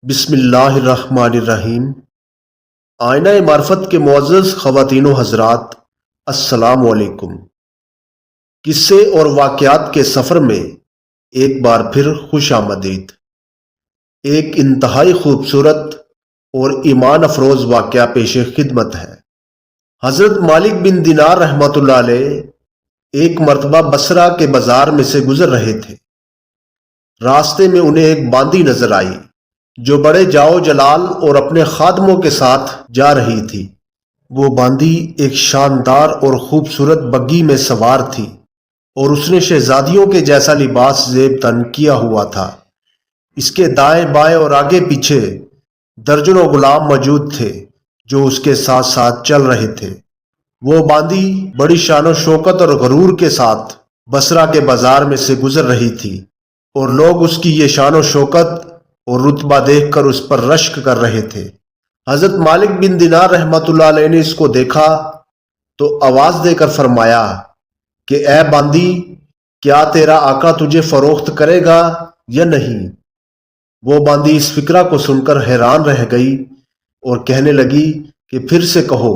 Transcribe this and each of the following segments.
بسم اللہ الرحمن الرحیم۔ آئینہ معرفت کے معزز خواتین و حضرات، السلام علیکم۔ قصے اور واقعات کے سفر میں ایک بار پھر خوش آمدید۔ ایک انتہائی خوبصورت اور ایمان افروز واقعہ پیش خدمت ہے۔ حضرت مالک بن دینار رحمۃ اللہ علیہ ایک مرتبہ بصرہ کے بازار میں سے گزر رہے تھے۔ راستے میں انہیں ایک باندی نظر آئی جو بڑے جاؤ جلال اور اپنے خادموں کے ساتھ جا رہی تھی۔ وہ باندی ایک شاندار اور خوبصورت بگھی میں سوار تھی اور اس نے شہزادیوں کے جیسا لباس زیب تن کیا ہوا تھا۔ اس کے دائیں بائیں اور آگے پیچھے درجنوں غلام موجود تھے جو اس کے ساتھ ساتھ چل رہے تھے۔ وہ باندی بڑی شان و شوکت اور غرور کے ساتھ بصرہ کے بازار میں سے گزر رہی تھی اور لوگ اس کی یہ شان و شوکت اور رتبہ دیکھ کر اس پر رشک کر رہے تھے۔ حضرت مالک بن دینار رحمۃ اللہ علیہ نے اس کو دیکھا تو آواز دے کر فرمایا کہ اے باندی، کیا تیرا آقا تجھے فروخت کرے گا یا نہیں؟ وہ باندی اس فکرہ کو سن کر حیران رہ گئی اور کہنے لگی کہ پھر سے کہو۔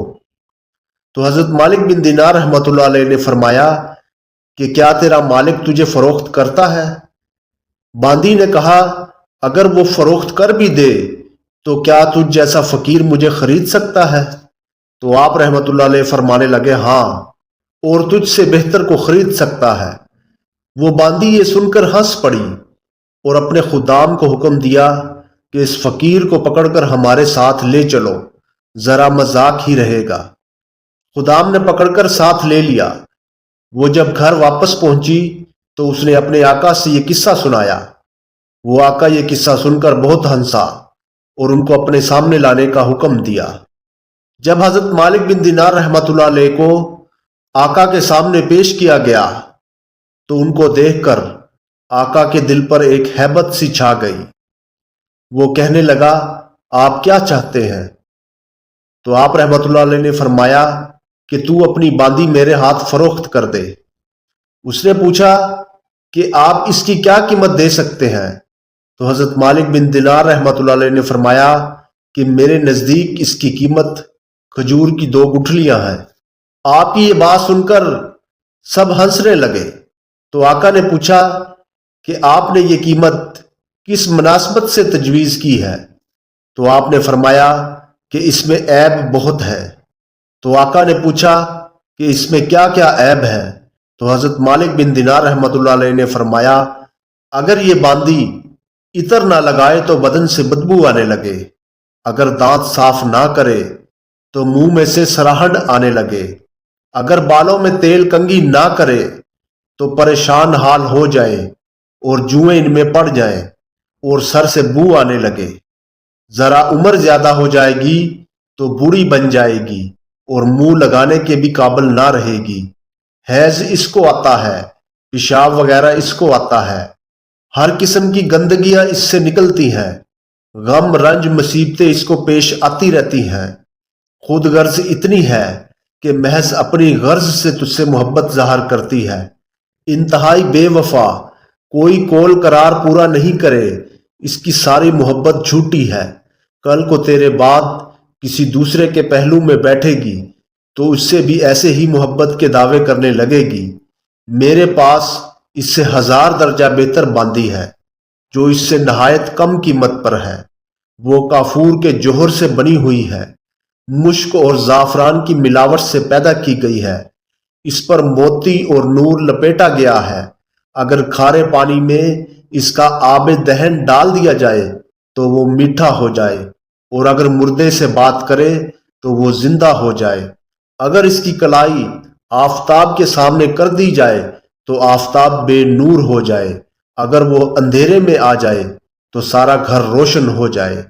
تو حضرت مالک بن دینار رحمۃ اللہ علیہ نے فرمایا کہ کیا تیرا مالک تجھے فروخت کرتا ہے؟ باندی نے کہا، اگر وہ فروخت کر بھی دے تو کیا تجھ جیسا فقیر مجھے خرید سکتا ہے؟ تو آپ رحمت اللہ علیہ فرمانے لگے، ہاں، اور تجھ سے بہتر کو خرید سکتا ہے۔ وہ باندی یہ سن کر ہنس پڑی اور اپنے خدام کو حکم دیا کہ اس فقیر کو پکڑ کر ہمارے ساتھ لے چلو، ذرا مذاق ہی رہے گا۔ خدام نے پکڑ کر ساتھ لے لیا۔ وہ جب گھر واپس پہنچی تو اس نے اپنے آقا سے یہ قصہ سنایا۔ وہ آقا یہ قصہ سن کر بہت ہنسا اور ان کو اپنے سامنے لانے کا حکم دیا۔ جب حضرت مالک بن دینار رحمۃ اللہ علیہ کو آقا کے سامنے پیش کیا گیا تو ان کو دیکھ کر آقا کے دل پر ایک ہیبت سی چھا گئی۔ وہ کہنے لگا، آپ کیا چاہتے ہیں؟ تو آپ رحمۃ اللہ علیہ نے فرمایا کہ تو اپنی باندی میرے ہاتھ فروخت کر دے۔ اس نے پوچھا کہ آپ اس کی کیا قیمت دے سکتے ہیں؟ تو حضرت مالک بن دینار رحمۃ اللہ علیہ نے فرمایا کہ میرے نزدیک اس کی قیمت کھجور کی 2 گٹھلیاں ہیں۔ آپ کی یہ بات سن کر سب ہنسنے لگے۔ تو آقا نے پوچھا کہ آپ نے یہ قیمت کس مناسبت سے تجویز کی ہے؟ تو آپ نے فرمایا کہ اس میں عیب بہت ہے۔ تو آقا نے پوچھا کہ اس میں کیا کیا عیب ہے؟ تو حضرت مالک بن دینار رحمۃ اللہ علیہ نے فرمایا، اگر یہ باندی عطر نہ لگائے تو بدن سے بدبو آنے لگے، اگر دانت صاف نہ کرے تو منہ میں سے سراہن آنے لگے، اگر بالوں میں تیل کنگھی نہ کرے تو پریشان حال ہو جائے اور جوئیں ان میں پڑ جائیں اور سر سے بو آنے لگے، ذرا عمر زیادہ ہو جائے گی تو بوڑھی بن جائے گی اور منہ لگانے کے بھی قابل نہ رہے گی، حیض اس کو آتا ہے، پیشاب وغیرہ اس کو آتا ہے، ہر قسم کی گندگیاں اس سے نکلتی ہیں، غم رنج مصیبتیں اس کو پیش آتی رہتی ہیں، خود غرض اتنی ہے کہ محض اپنی غرض سے تجھ سے محبت ظاہر کرتی ہے، انتہائی بے وفا، کوئی قول قرار پورا نہیں کرے، اس کی ساری محبت جھوٹی ہے، کل کو تیرے بعد کسی دوسرے کے پہلو میں بیٹھے گی تو اس سے بھی ایسے ہی محبت کے دعوے کرنے لگے گی۔ میرے پاس اس سے 1000 درجہ بہتر باندی ہے جو اس سے نہایت کم قیمت پر ہے۔ وہ کافور کے جوہر سے بنی ہوئی ہے، مشک اور زعفران کی ملاوٹ سے پیدا کی گئی ہے، اس پر موتی اور نور لپیٹا گیا ہے، اگر کھارے پانی میں اس کا آب دہن ڈال دیا جائے تو وہ میٹھا ہو جائے، اور اگر مردے سے بات کرے تو وہ زندہ ہو جائے، اگر اس کی کلائی آفتاب کے سامنے کر دی جائے تو آفتاب بے نور ہو جائے، اگر وہ اندھیرے میں آ جائے تو سارا گھر روشن ہو جائے،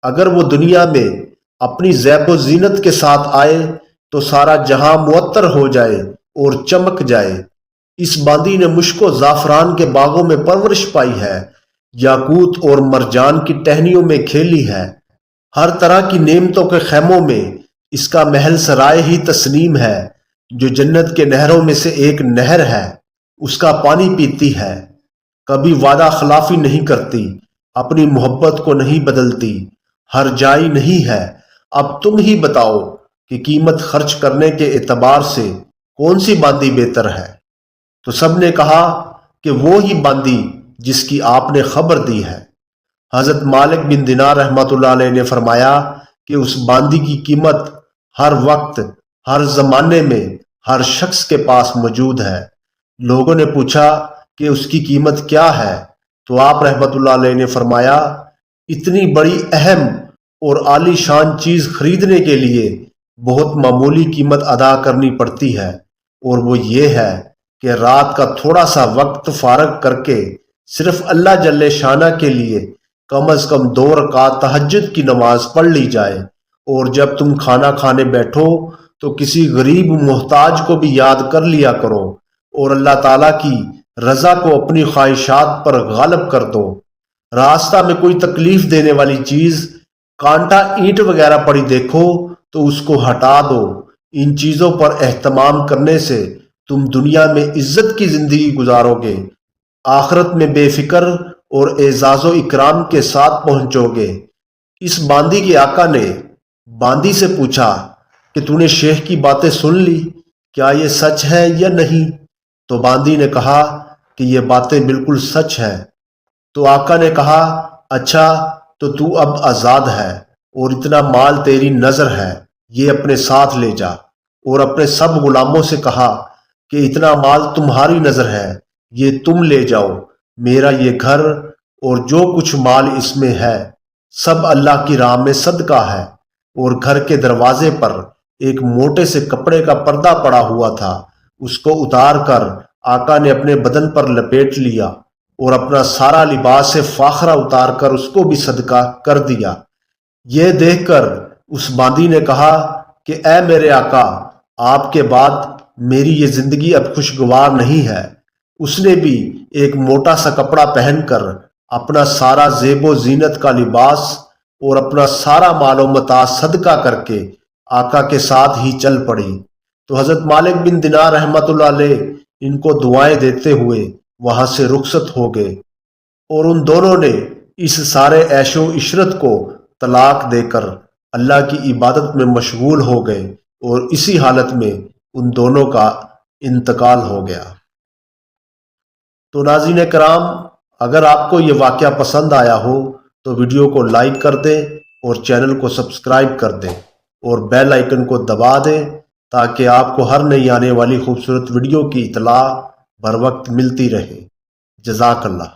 اگر وہ دنیا میں اپنی زیب و زینت کے ساتھ آئے تو سارا جہاں معطر ہو جائے اور چمک جائے۔ اس باندی نے مشک و زعفران کے باغوں میں پرورش پائی ہے، یاقوت اور مرجان کی ٹہنیوں میں کھیلی ہے، ہر طرح کی نعمتوں کے خیموں میں اس کا محل سرائے ہی تسنیم ہے، جو جنت کے نہروں میں سے ایک نہر ہے، اس کا پانی پیتی ہے، کبھی وعدہ خلافی نہیں کرتی، اپنی محبت کو نہیں بدلتی، ہر جائی نہیں ہے۔ اب تم ہی بتاؤ کہ قیمت خرچ کرنے کے اعتبار سے کون سی باندی بہتر ہے؟ تو سب نے کہا کہ وہ ہی باندی جس کی آپ نے خبر دی ہے۔ حضرت مالک بن دینار رحمۃ اللہ علیہ نے فرمایا کہ اس باندی کی قیمت ہر وقت، ہر زمانے میں، ہر شخص کے پاس موجود ہے۔ لوگوں نے پوچھا کہ اس کی قیمت کیا ہے؟ تو آپ رحمۃ اللہ علیہ نے فرمایا، اتنی بڑی اہم اور عالی شان چیز خریدنے کے لیے بہت معمولی قیمت ادا کرنی پڑتی ہے، اور وہ یہ ہے کہ رات کا تھوڑا سا وقت فارغ کر کے صرف اللہ جل شانہ کے لیے کم از کم 2 رکعت تہجد کی نماز پڑھ لی جائے، اور جب تم کھانا کھانے بیٹھو تو کسی غریب محتاج کو بھی یاد کر لیا کرو، اور اللہ تعالیٰ کی رضا کو اپنی خواہشات پر غالب کر دو۔ راستہ میں کوئی تکلیف دینے والی چیز، کانٹا، اینٹ وغیرہ پڑی دیکھو تو اس کو ہٹا دو۔ ان چیزوں پر اہتمام کرنے سے تم دنیا میں عزت کی زندگی گزارو گے، آخرت میں بے فکر اور اعزاز و اکرام کے ساتھ پہنچو گے۔ اس باندی کے آقا نے باندی سے پوچھا کہ تو نے شیخ کی باتیں سن لی، کیا یہ سچ ہے یا نہیں؟ تو باندی نے کہا کہ یہ باتیں بالکل سچ ہے۔ تو آقا نے کہا، اچھا تو اب آزاد ہے، اور اتنا مال تیری نظر ہے، یہ اپنے ساتھ لے جا۔ اور اپنے سب غلاموں سے کہا کہ اتنا مال تمہاری نظر ہے، یہ تم لے جاؤ۔ میرا یہ گھر اور جو کچھ مال اس میں ہے سب اللہ کی راہ میں صدقہ ہے۔ اور گھر کے دروازے پر ایک موٹے سے کپڑے کا پردہ پڑا ہوا تھا، اس کو اتار کر آقا نے اپنے بدن پر لپیٹ لیا، اور اپنا سارا لباس فاخرہ اتار کر اس کو بھی صدقہ کر دیا۔ یہ دیکھ کر اس باندی نے کہا کہ اے میرے آقا، آپ کے بعد میری یہ زندگی اب خوشگوار نہیں ہے۔ اس نے بھی ایک موٹا سا کپڑا پہن کر اپنا سارا زیب و زینت کا لباس اور اپنا سارا مال و متاع صدقہ کر کے آقا کے ساتھ ہی چل پڑی۔ تو حضرت مالک بن دینار رحمۃ اللہ علیہ ان کو دعائیں دیتے ہوئے وہاں سے رخصت ہو گئے، اور ان دونوں نے اس سارے عیش و عشرت کو طلاق دے کر اللہ کی عبادت میں مشغول ہو گئے، اور اسی حالت میں ان دونوں کا انتقال ہو گیا۔ تو ناظرین کرام، اگر آپ کو یہ واقعہ پسند آیا ہو تو ویڈیو کو لائک کر دیں اور چینل کو سبسکرائب کر دیں، اور بیل آئیکن کو دبا دیں تاکہ آپ کو ہر نئی آنے والی خوبصورت ویڈیو کی اطلاع بر وقت ملتی رہے۔ جزاک اللہ۔